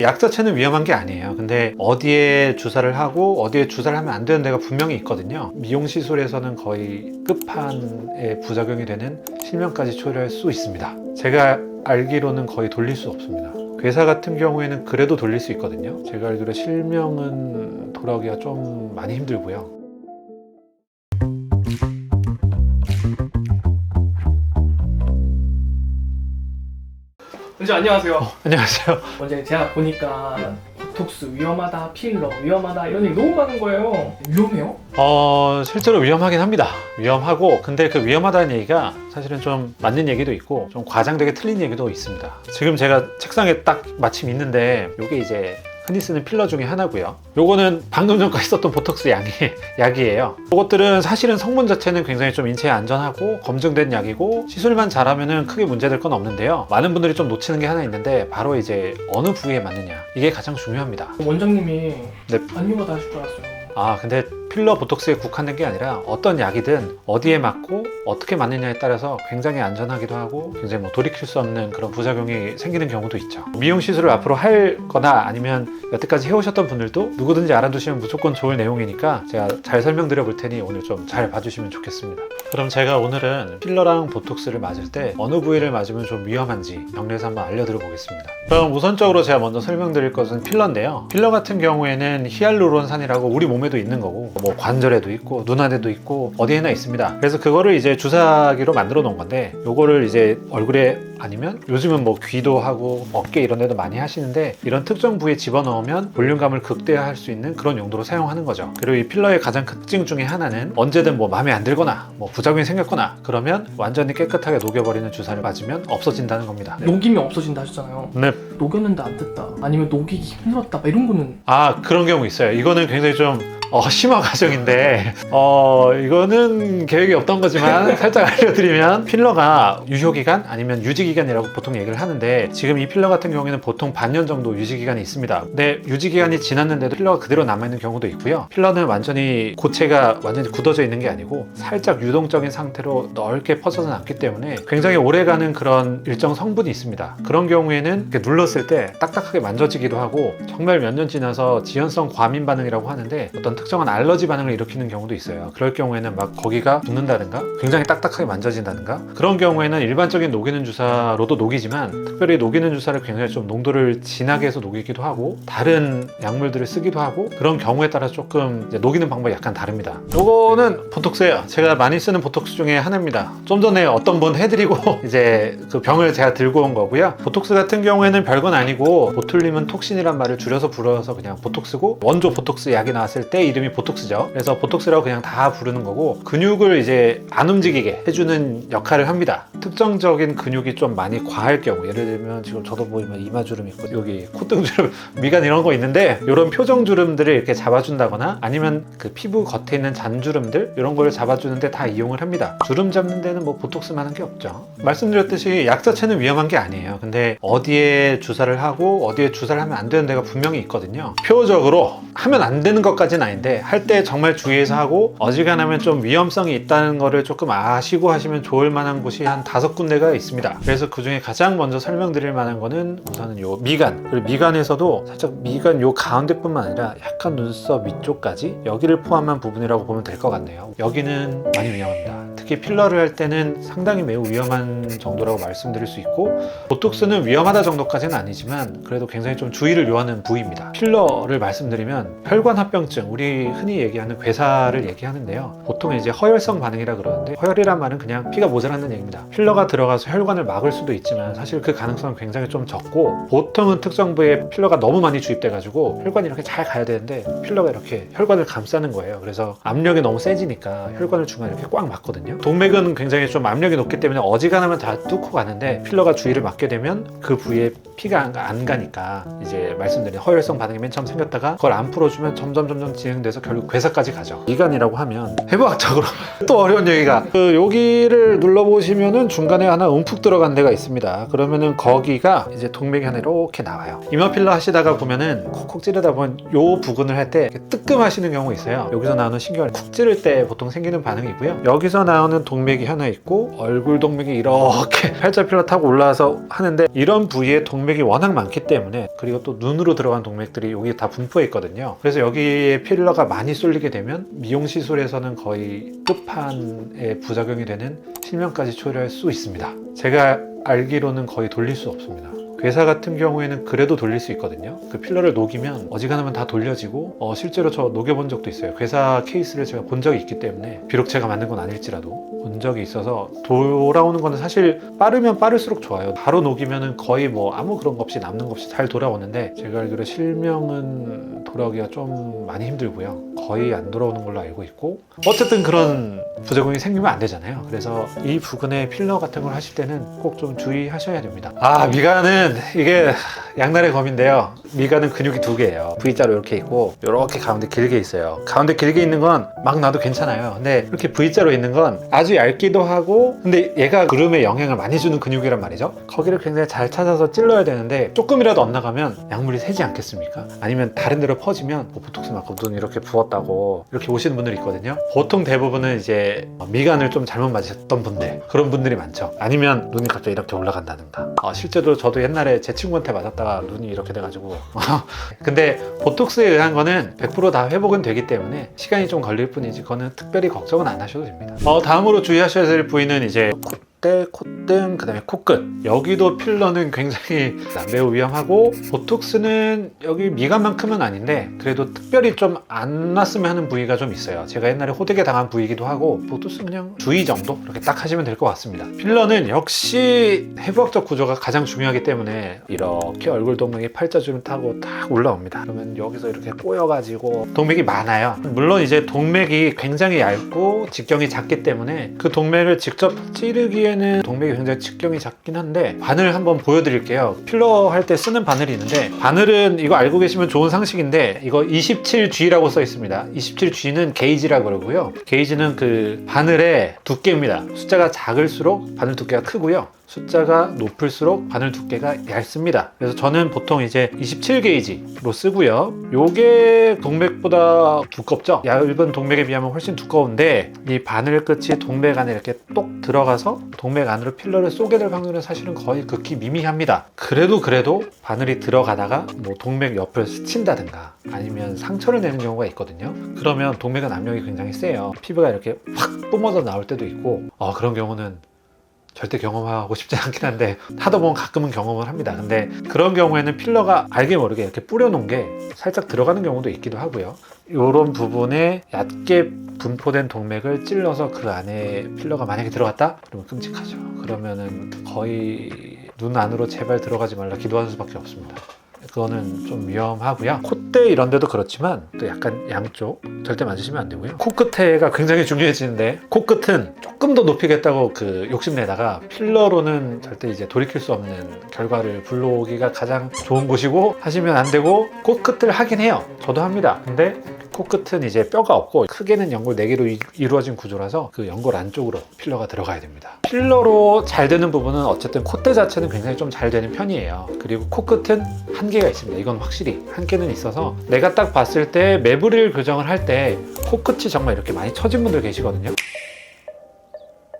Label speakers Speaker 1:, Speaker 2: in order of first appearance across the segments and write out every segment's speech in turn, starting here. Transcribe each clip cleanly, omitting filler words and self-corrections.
Speaker 1: 약 자체는 위험한 게 아니에요. 근데 어디에 주사를 하고 어디에 주사를 하면 안 되는 데가 분명히 있거든요. 미용 시술에서는 거의 끝판에 부작용이 되는 실명까지 초래할 수 있습니다. 제가 알기로는 거의 돌릴 수 없습니다. 괴사 같은 경우에는 그래도 돌릴 수 있거든요. 제가 알기로 실명은 돌아오기가 좀 많이 힘들고요.
Speaker 2: 선생님 안녕하세요.
Speaker 1: 안녕하세요.
Speaker 2: 원장님 제가 보니까 보톡스 위험하다, 필러 위험하다 이런 얘기 너무 많은 거예요. 위험해요?
Speaker 1: 실제로 위험하긴 합니다. 위험하고, 근데 그 위험하다는 얘기가 사실은 좀 맞는 얘기도 있고 좀 과장되게 틀린 얘기도 있습니다. 지금 제가 책상에 딱 마침 있는데 이게 이제 흔히 쓰는 필러 중에 하나고요. 요거는 방금 전까지 썼던 보톡스 약이에요. 이것들은 사실은 성분 자체는 굉장히 좀 인체에 안전하고 검증된 약이고 시술만 잘하면은 크게 문제될 건 없는데요. 많은 분들이 좀 놓치는 게 하나 있는데 바로 이제 어느 부위에 맞느냐, 이게 가장 중요합니다.
Speaker 2: 원장님이
Speaker 1: 네.
Speaker 2: 안 위험하다 하실 줄 알았어요.
Speaker 1: 근데 필러 보톡스에 국한된 게 아니라 어떤 약이든 어디에 맞고 어떻게 맞느냐에 따라서 굉장히 안전하기도 하고 굉장히 돌이킬 수 없는 그런 부작용이 생기는 경우도 있죠. 미용 시술을 앞으로 할 거나 아니면 여태까지 해오셨던 분들도 누구든지 알아두시면 무조건 좋을 내용이니까 제가 잘 설명드려 볼 테니 오늘 좀 잘 봐주시면 좋겠습니다. 그럼 제가 오늘은 필러랑 보톡스를 맞을 때 어느 부위를 맞으면 좀 위험한지 병리에서 한번 알려드려 보겠습니다. 그럼 우선적으로 제가 먼저 설명드릴 것은 필러인데요. 필러 같은 경우에는 히알루론산이라고 우리 몸에도 있는 거고 뭐 관절에도 있고 눈안에도 있고 어디에나 있습니다. 그래서 그거를 이제 주사기로 만들어 놓은 건데 요거를 이제 얼굴에 아니면 요즘은 뭐 귀도 하고 어깨 이런 데도 많이 하시는데 이런 특정 부위에 집어넣으면 볼륨감을 극대화할 수 있는 그런 용도로 사용하는 거죠. 그리고 이 필러의 가장 특징 중에 하나는 언제든 뭐 마음에 안 들거나 뭐 부작용이 생겼거나 그러면 완전히 깨끗하게 녹여버리는 주사를 맞으면 없어진다는 겁니다.
Speaker 2: 녹이면 없어진다 하셨잖아요.
Speaker 1: 네.
Speaker 2: 녹였는데 안 됐다, 아니면 녹이기 힘들었다 막 이런 거는?
Speaker 1: 그런 경우 있어요. 이거는 굉장히 좀 심화 과정인데 이거는 계획이 없던 거지만 살짝 알려드리면 필러가 유효기간 아니면 유지기간이라고 보통 얘기를 하는데 지금 이 필러 같은 경우에는 보통 반년 정도 유지기간이 있습니다. 근데 유지기간이 지났는데도 필러가 그대로 남아있는 경우도 있고요. 필러는 완전히 고체가 완전히 굳어져 있는 게 아니고 살짝 유동적인 상태로 넓게 퍼져서 남기 때문에 굉장히 오래가는 그런 일정 성분이 있습니다. 그런 경우에는 이렇게 눌렀을 때 딱딱하게 만져지기도 하고 정말 몇 년 지나서 지연성 과민 반응이라고 하는데 어떤 특정한 알러지 반응을 일으키는 경우도 있어요. 그럴 경우에는 막 거기가 붓는다든가 굉장히 딱딱하게 만져진다든가 그런 경우에는 일반적인 녹이는 주사로도 녹이지만 특별히 녹이는 주사를 굉장히 좀 농도를 진하게 해서 녹이기도 하고 다른 약물들을 쓰기도 하고 그런 경우에 따라 조금 이제 녹이는 방법이 약간 다릅니다. 요거는 보톡스예요. 제가 많이 쓰는 보톡스 중에 하나입니다. 좀 전에 어떤 분 해드리고 이제 그 병을 제가 들고 온 거고요. 보톡스 같은 경우에는 별건 아니고 보툴림은 톡신이란 말을 줄여서 불어서 그냥 보톡스고 원조 보톡스 약이 나왔을 때 이름이 보톡스죠. 그래서 보톡스라고 그냥 다 부르는 거고 근육을 이제 안 움직이게 해주는 역할을 합니다. 특정적인 근육이 좀 많이 과할 경우 예를 들면 지금 저도 보이면 이마주름 있고 여기 콧등주름, 미간 이런 거 있는데 이런 표정주름들을 이렇게 잡아준다거나 아니면 그 피부 겉에 있는 잔주름들 이런 걸 잡아주는데 다 이용을 합니다. 주름 잡는 데는 뭐 보톡스만 한 게 없죠. 말씀드렸듯이 약 자체는 위험한 게 아니에요. 근데 어디에 주사를 하고 어디에 주사를 하면 안 되는 데가 분명히 있거든요. 표적으로 하면 안 되는 것까지는 아닌데 할 때 정말 주의해서 하고 어지간하면 좀 위험성이 있다는 거를 조금 아시고 하시면 좋을 만한 곳이 한 5군데가 있습니다. 그래서 그 중에 가장 먼저 설명드릴 만한 거는 우선은 요 미간, 그리고 미간에서도 살짝 미간 요 가운데뿐만 아니라 약간 눈썹 위쪽까지 여기를 포함한 부분이라고 보면 될 것 같네요. 여기는 많이 위험합니다. 특히 필러를 할 때는 상당히 매우 위험한 정도라고 말씀드릴 수 있고 보톡스는 위험하다 정도까지는 아니지만 그래도 굉장히 좀 주의를 요하는 부위입니다. 필러를 말씀드리면 혈관합병증, 우리 흔히 얘기하는 괴사를 얘기하는데요. 보통 이제 허혈성 반응이라 그러는데 허혈이란 말은 그냥 피가 모자라는 얘기입니다. 필러가 들어가서 혈관을 막을 수도 있지만 사실 그 가능성은 굉장히 좀 적고 보통은 특정 부위에 필러가 너무 많이 주입돼 가지고 혈관이 이렇게 잘 가야 되는데 필러가 이렇게 혈관을 감싸는 거예요. 그래서 압력이 너무 세지니까 혈관을 중간에 이렇게 꽉 막거든요. 동맥은 굉장히 좀 압력이 높기 때문에 어지간하면 다 뚫고 가는데 필러가 주위를 막게 되면 그 부위에 피가 안 가니까 이제 말씀드린 허혈성 반응이 맨 처음 생겼다가 그걸 안 풀어주면 점점 진행돼서 결국 괴사까지 가죠. 미간이라고 하면 해부학적으로 또 어려운 얘기가 여기를 눌러보시면은 중간에 하나 움푹 들어간 데가 있습니다. 그러면은 거기가 이제 동맥이 하나 이렇게 나와요. 이마필러 하시다가 보면은 콕콕 찌르다 보면 요 부근을 할 때 뜨끔하시는 경우 있어요. 여기서 나오는 신경을 쿡 찌를 때 보통 생기는 반응이고요. 여기서 나오는 들어가는 동맥이 하나 있고 얼굴 동맥이 이렇게 팔자 필러 타고 올라와서 하는데 이런 부위에 동맥이 워낙 많기 때문에 그리고 또 눈으로 들어간 동맥들이 여기 다 분포해 있거든요. 그래서 여기에 필러가 많이 쏠리게 되면 미용 시술에서는 거의 끝판에 부작용이 되는 실명까지 초래할 수 있습니다. 제가 알기로는 거의 돌릴 수 없습니다. 괴사 같은 경우에는 그래도 돌릴 수 있거든요. 그 필러를 녹이면 어지간하면 다 돌려지고 실제로 저 녹여본 적도 있어요. 괴사 케이스를 제가 본 적이 있기 때문에 비록 제가 만든 건 아닐지라도 본 적이 있어서 돌아오는 거는 사실 빠르면 빠를수록 좋아요. 바로 녹이면은 거의 뭐 아무 그런 거 없이 남는 거 없이 잘 돌아오는데 제가 알기로 실명은 돌아오기가 좀 많이 힘들고요. 거의 안 돌아오는 걸로 알고 있고 어쨌든 그런 부작용이 생기면 안 되잖아요. 그래서 이 부근에 필러 같은 걸 하실 때는 꼭 좀 주의하셔야 됩니다. 미간은 이게 양날의 검인데요. 미간은 근육이 두 개예요. V자로 이렇게 있고 이렇게 가운데 길게 있어요. 가운데 길게 있는 건 막 놔도 괜찮아요. 근데 이렇게 V자로 있는 건 아주 얇기도 하고 근데 얘가 주름에 영향을 많이 주는 근육이란 말이죠. 거기를 굉장히 잘 찾아서 찔러야 되는데 조금이라도 엇나가면 약물이 새지 않겠습니까? 아니면 다른 데로 퍼지면 보톡스 맞고 눈 이렇게 부었다고 이렇게 오시는 분들이 있거든요. 보통 대부분은 이제 미간을 좀 잘못 맞으셨던 분들 그런 분들이 많죠. 아니면 눈이 갑자기 이렇게 올라간다든가 실제로 저도 옛날에 제 친구한테 맞았다가 눈이 이렇게 돼가지고 근데 보톡스에 의한 거는 100% 다 회복은 되기 때문에 시간이 좀 걸릴 뿐이지 그거는 특별히 걱정은 안 하셔도 됩니다. 다음으로 주의하셔야 될 부위는 이제 콧대, 콧등, 그 다음에 코끝 여기도 필러는 굉장히 매우 위험하고 보톡스는 여기 미간만큼은 아닌데 그래도 특별히 좀 안 났으면 하는 부위가 좀 있어요. 제가 옛날에 호되게 당한 부위이기도 하고 보톡스는 그냥 주의 정도 이렇게 딱 하시면 될 것 같습니다. 필러는 역시 해부학적 구조가 가장 중요하기 때문에 이렇게 얼굴 동맥이 팔자주름 타고 딱 올라옵니다. 그러면 여기서 이렇게 꼬여가지고 동맥이 많아요. 물론 이제 동맥이 굉장히 얇고 직경이 작기 때문에 그 동맥을 직접 찌르기에는 동맥이 굉장히 직경이 작긴 한데 바늘 한번 보여드릴게요. 필러 할 때 쓰는 바늘이 있는데 바늘은 이거 알고 계시면 좋은 상식인데 이거 27G라고 써 있습니다. 27G는 게이지라고 그러고요. 게이지는 그 바늘의 두께입니다. 숫자가 작을수록 바늘 두께가 크고요. 숫자가 높을수록 바늘 두께가 얇습니다. 그래서 저는 보통 이제 27게이지로 쓰고요. 요게 동맥보다 두껍죠? 얇은 동맥에 비하면 훨씬 두꺼운데 이 바늘 끝이 동맥 안에 이렇게 똑 들어가서 동맥 안으로 필러를 쏘게 될 확률은 사실은 거의 극히 미미합니다. 그래도 바늘이 들어가다가 뭐 동맥 옆을 스친다든가 아니면 상처를 내는 경우가 있거든요. 그러면 동맥은 압력이 굉장히 세요. 피부가 이렇게 확 뿜어져 나올 때도 있고 그런 경우는 절대 경험하고 싶지 않긴 한데 하다 보면 가끔은 경험을 합니다. 근데 그런 경우에는 필러가 알게 모르게 이렇게 뿌려놓은 게 살짝 들어가는 경우도 있기도 하고요. 이런 부분에 얕게 분포된 동맥을 찔러서 그 안에 필러가 만약에 들어갔다? 그러면 끔찍하죠. 그러면은 거의 눈 안으로 제발 들어가지 말라 기도하는 수밖에 없습니다. 그거는 좀 위험하고요. 콧대 이런 데도 그렇지만 또 약간 양쪽 절대 만지시면 안 되고요. 코끝에가 굉장히 중요해지는데 코끝은 조금 더 높이겠다고 그 욕심내다가 필러로는 절대 이제 돌이킬 수 없는 결과를 불러오기가 가장 좋은 곳이고 하시면 안 되고 코끝을 하긴 해요. 저도 합니다. 근데 코끝은 이제 뼈가 없고 크게는 연골 4개로 이루어진 구조라서 그 연골 안쪽으로 필러가 들어가야 됩니다. 필러로 잘 되는 부분은 어쨌든 콧대 자체는 굉장히 좀 잘 되는 편이에요. 그리고 코끝은 한계가 있습니다. 이건 확실히 한계는 있어서 내가 딱 봤을 때 매부리를 교정을 할 때 코끝이 정말 이렇게 많이 처진 분들 계시거든요.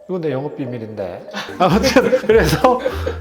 Speaker 1: 이건 내 영업 비밀인데 아무튼 그래서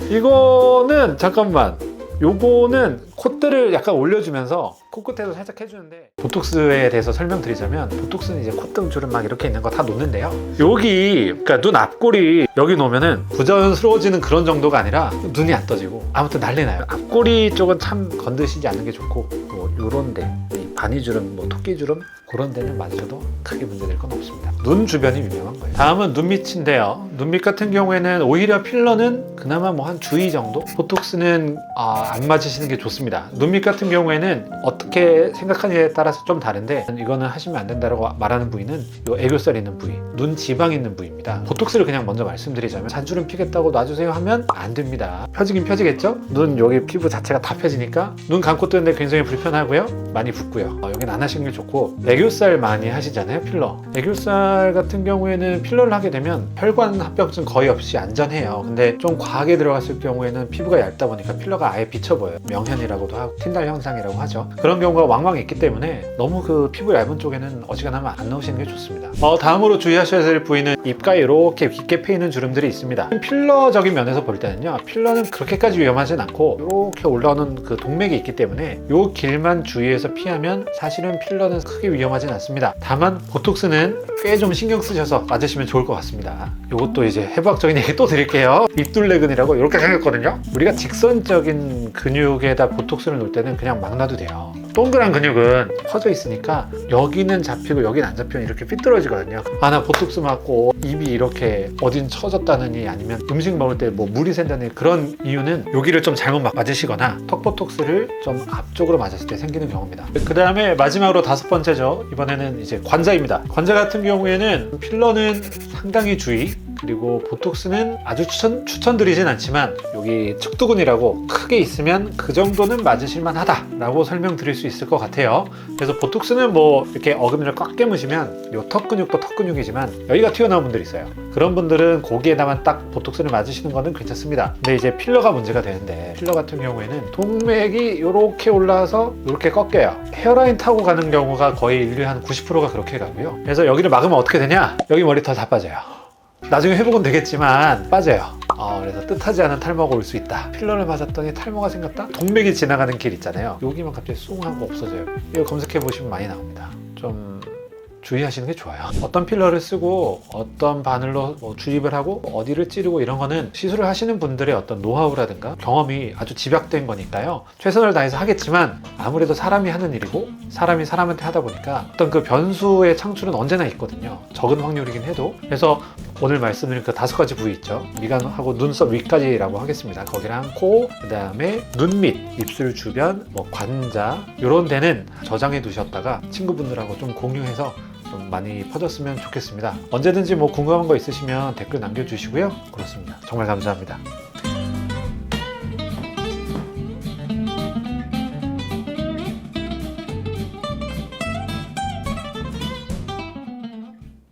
Speaker 1: 이거는 잠깐만 요거는 콧대를 약간 올려주면서 코끝에도 살짝 해주는데 보톡스에 대해서 설명드리자면 보톡스는 이제 콧등 주름 막 이렇게 있는 거 다 놓는데요. 여기 그러니까 눈 앞꼬리 여기 놓으면은 부자연스러워지는 그런 정도가 아니라 눈이 안 떠지고 아무튼 난리 나요. 앞꼬리 쪽은 참 건드시지 않는 게 좋고 뭐 요런 데 바니주름, 뭐 토끼주름 그런 데는 맞으셔도 크게 문제될 건 없습니다. 눈 주변이 유명한 거예요. 다음은 눈밑인데요. 눈밑 같은 경우에는 오히려 필러는 그나마 뭐 한 주의 정도? 보톡스는 안 맞으시는 게 좋습니다. 눈밑 같은 경우에는 어떻게 생각하느냐에 따라서 좀 다른데 이거는 하시면 안 된다고 말하는 부위는 이 애교살 있는 부위, 눈 지방 있는 부위입니다. 보톡스를 그냥 먼저 말씀드리자면 잔주름 피겠다고 놔주세요 하면 안 됩니다. 펴지긴 펴지겠죠? 눈 여기 피부 자체가 다 펴지니까 눈 감고 뜨는데 굉장히 불편하고요. 많이 붓고요. 여긴 안 하시는 게 좋고, 애교살 많이 하시잖아요, 필러. 애교살 같은 경우에는 필러를 하게 되면 혈관 합병증 거의 없이 안전해요. 근데 좀 과하게 들어갔을 경우에는 피부가 얇다 보니까 필러가 아예 비쳐 보여요. 명현이라고도 하고 틴달 현상이라고 하죠. 그런 경우가 왕왕 있기 때문에 너무 그 피부 얇은 쪽에는 어지간하면 안 넣으시는 게 좋습니다. 다음으로 주의하셔야 될 부위는 입가에 이렇게 깊게 패이는 주름들이 있습니다. 필러적인 면에서 볼 때는요, 필러는 그렇게까지 위험하진 않고 이렇게 올라오는 그 동맥이 있기 때문에 요 길만 주의해서 피하면 사실은 필러는 크게 위험하진 않습니다. 다만 보톡스는 꽤 좀 신경 쓰셔서 맞으시면 좋을 것 같습니다. 요것도 이제 해부학적인 얘기 또 드릴게요. 입둘레근이라고 이렇게 생겼거든요. 우리가 직선적인 근육에다 보톡스를 놓을 때는 그냥 막 놔도 돼요. 동그란 근육은 퍼져 있으니까 여기는 잡히고 여기는 안 잡히면 이렇게 삐뚤어지거든요. 나 보톡스 맞고 입이 이렇게 어딘 처졌다느니 아니면 음식 먹을 때 뭐 물이 샌다느니 그런 이유는 여기를 좀 잘못 맞으시거나 턱 보톡스를 좀 앞쪽으로 맞았을 때 생기는 경우입니다. 그 다음에 마지막으로 5번째죠. 이번에는 이제 관자입니다. 관자 같은 경우에는 필러는 상당히 주의, 그리고 보톡스는 아주 추천드리진 않지만 여기 측두근이라고 크게 있으면 그 정도는 맞으실만 하다라고 설명드릴 수 있을 것 같아요. 그래서 보톡스는 뭐 이렇게 어금니를 꽉 깨무시면 요 턱 근육도 턱 근육이지만 여기가 튀어나온 분들이 있어요. 그런 분들은 거기에다만 딱 보톡스를 맞으시는 거는 괜찮습니다. 근데 이제 필러가 문제가 되는데, 필러 같은 경우에는 동맥이 이렇게 올라와서 이렇게 꺾여요. 헤어라인 타고 가는 경우가 거의 인류의 한 90%가 그렇게 가고요. 그래서 여기를 막으면 어떻게 되냐? 여기 머리털 다 빠져요. 나중에 회복은 되겠지만 빠져요. 그래서 뜻하지 않은 탈모가 올 수 있다. 필러를 맞았더니 탈모가 생겼다? 동맥이 지나가는 길 있잖아요. 여기만 갑자기 쑥 하고 없어져요. 이거 검색해 보시면 많이 나옵니다. 좀 주의하시는 게 좋아요. 어떤 필러를 쓰고 어떤 바늘로 주입을 하고 어디를 찌르고 이런 거는 시술을 하시는 분들의 어떤 노하우라든가 경험이 아주 집약된 거니까요. 최선을 다해서 하겠지만 아무래도 사람이 하는 일이고 사람이 사람한테 하다 보니까 어떤 그 변수의 창출은 언제나 있거든요. 적은 확률이긴 해도. 그래서 오늘 말씀드린 그 5가지 부위 있죠. 미간하고 눈썹 위까지라고 하겠습니다. 거기랑 코, 그 다음에 눈 밑, 입술 주변, 관자 이런 데는 저장해 두셨다가 친구분들하고 좀 공유해서 좀 많이 퍼졌으면 좋겠습니다. 언제든지 궁금한 거 있으시면 댓글 남겨주시고요. 그렇습니다. 정말 감사합니다.